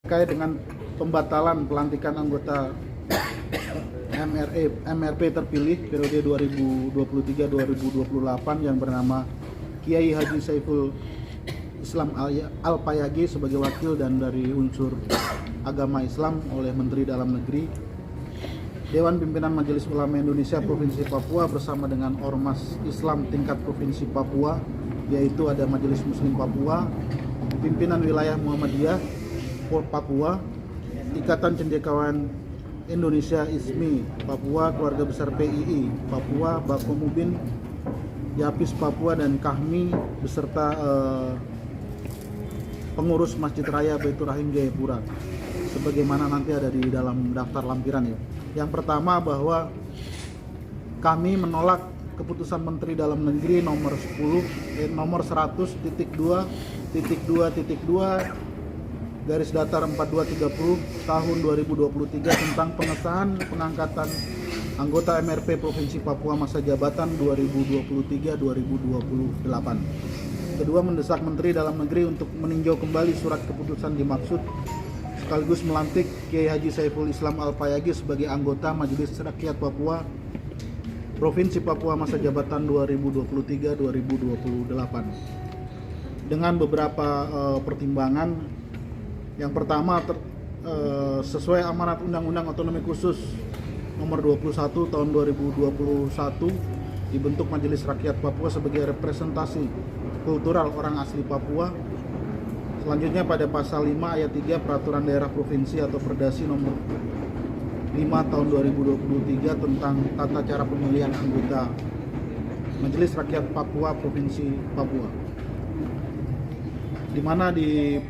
terkait dengan pembatalan pelantikan anggota MRP terpilih periode 2023-2028 yang bernama Kiai Haji Saiful Islam Al-Payagi sebagai wakil dan dari unsur agama Islam oleh Menteri Dalam Negeri. Dewan Pimpinan Majelis Ulama Indonesia Provinsi Papua bersama dengan Ormas Islam tingkat Provinsi Papua, yaitu ada Majelis Muslim Papua, Pimpinan Wilayah Muhammadiyah Papua, Ikatan Cendekiawan Indonesia ISMI Papua, Keluarga Besar PII Papua, Bakomubin, Yapis Papua, dan Kahmi beserta pengurus Masjid Raya Baitur Rahim Jayapura, sebagaimana nanti ada di dalam daftar lampiran ya. Yang pertama, bahwa kami menolak keputusan Menteri Dalam Negeri nomor 100.2.2.2 garis datar 4230 tahun 2023 tentang pengesahan pengangkatan anggota MRP Provinsi Papua masa jabatan 2023-2028. Kedua, mendesak Menteri Dalam Negeri untuk meninjau kembali surat keputusan dimaksud sekaligus melantik Kiai Haji Saiful Islam Al-Payagi sebagai anggota Majelis Rakyat Papua Provinsi Papua masa jabatan 2023-2028 dengan beberapa pertimbangan. Yang pertama, sesuai amanat Undang-Undang Otonomi Khusus nomor 21 tahun 2021, dibentuk Majelis Rakyat Papua sebagai representasi kultural orang asli Papua. Selanjutnya, pada pasal 5 ayat 3 Peraturan Daerah Provinsi atau Perdasi nomor 5 tahun 2023 tentang tata cara pemilihan anggota Majelis Rakyat Papua Provinsi Papua, di mana di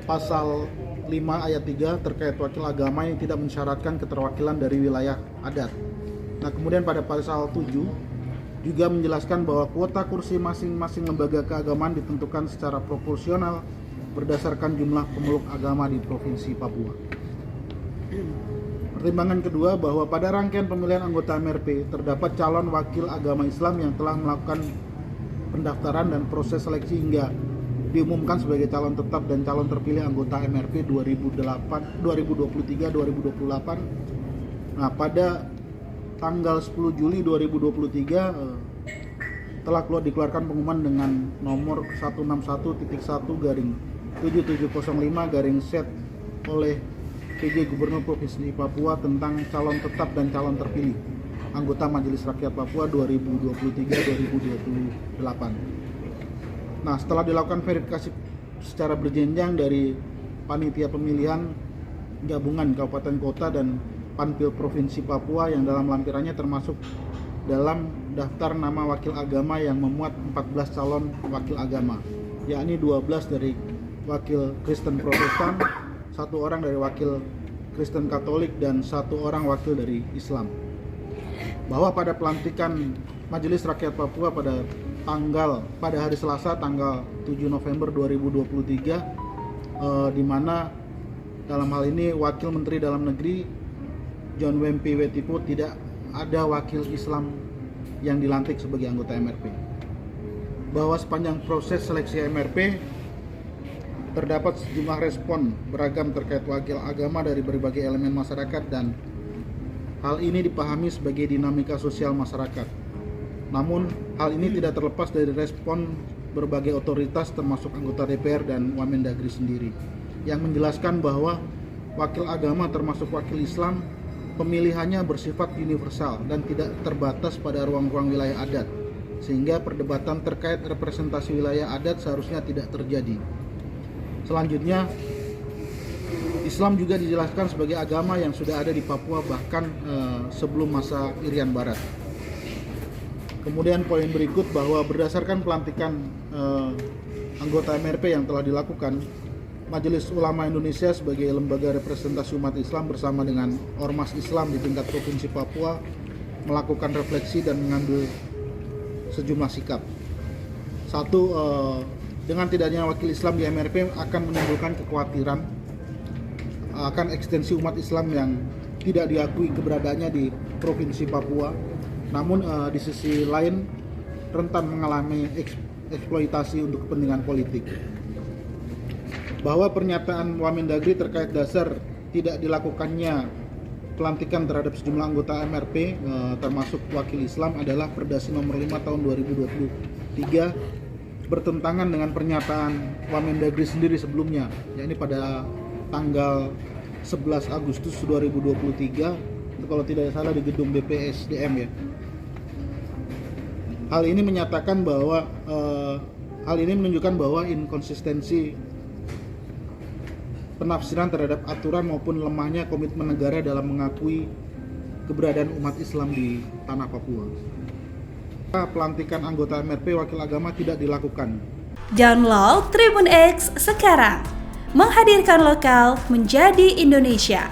pasal 5 ayat 3 terkait wakil agama yang tidak mensyaratkan keterwakilan dari wilayah adat. Nah, kemudian pada pasal 7 juga menjelaskan bahwa kuota kursi masing-masing lembaga keagamaan ditentukan secara proporsional berdasarkan jumlah pemeluk agama di Provinsi Papua. Pertimbangan kedua, bahwa pada rangkaian pemilihan anggota MRP terdapat calon wakil agama Islam yang telah melakukan pendaftaran dan proses seleksi hingga diumumkan sebagai calon tetap dan calon terpilih anggota MRP 2023-2028. Nah, pada tanggal 10 Juli 2023 telah dikeluarkan pengumuman dengan nomor 161.1/7705 oleh PJ Gubernur Provinsi Papua tentang calon tetap dan calon terpilih anggota Majelis Rakyat Papua 2023-2028. Nah, setelah dilakukan verifikasi secara berjenjang dari Panitia Pemilihan Gabungan Kabupaten Kota dan Panpil Provinsi Papua yang dalam lampirannya termasuk dalam daftar nama wakil agama yang memuat 14 calon wakil agama, yakni 12 dari wakil Kristen Protestan, 1 orang dari wakil Kristen Katolik, dan 1 orang wakil dari Islam. Bahwa pada pelantikan Majelis Rakyat Papua pada hari Selasa tanggal 7 November 2023, di mana dalam hal ini Wakil Menteri Dalam Negeri John Wempi Wetipo tidak ada wakil Islam yang dilantik sebagai anggota MRP. Bahwa sepanjang proses seleksi MRP terdapat sejumlah respon beragam terkait wakil agama dari berbagai elemen masyarakat, dan hal ini dipahami sebagai dinamika sosial masyarakat. Namun, hal ini tidak terlepas dari respon berbagai otoritas termasuk anggota DPR dan Wamendagri sendiri, yang menjelaskan bahwa wakil agama termasuk wakil Islam pemilihannya bersifat universal dan tidak terbatas pada ruang-ruang wilayah adat, sehingga perdebatan terkait representasi wilayah adat seharusnya tidak terjadi. Selanjutnya, Islam juga dijelaskan sebagai agama yang sudah ada di Papua bahkan sebelum masa Irian Barat. Kemudian poin berikut, bahwa berdasarkan pelantikan anggota MRP yang telah dilakukan, Majelis Ulama Indonesia sebagai lembaga representasi umat Islam bersama dengan Ormas Islam di tingkat Provinsi Papua melakukan refleksi dan mengambil sejumlah sikap. Satu, dengan tidaknya wakil Islam di MRP akan menimbulkan kekhawatiran akan ekstensi umat Islam yang tidak diakui keberadaannya di Provinsi Papua. Namun di sisi lain rentan mengalami eksploitasi untuk kepentingan politik. bahwa pernyataan Wamendagri terkait dasar tidak dilakukannya pelantikan terhadap sejumlah anggota MRP termasuk wakil Islam adalah Perdasi nomor 5 tahun 2023 bertentangan dengan pernyataan Wamendagri sendiri sebelumnya, yakni pada tanggal 11 Agustus 2023 itu kalau tidak salah di gedung BPSDM ya. Hal ini menunjukkan bahwa inkonsistensi penafsiran terhadap aturan maupun lemahnya komitmen negara dalam mengakui keberadaan umat Islam di tanah Papua. Pelantikan anggota MRP wakil agama tidak dilakukan. Download Tribun X sekarang, menghadirkan lokal menjadi Indonesia.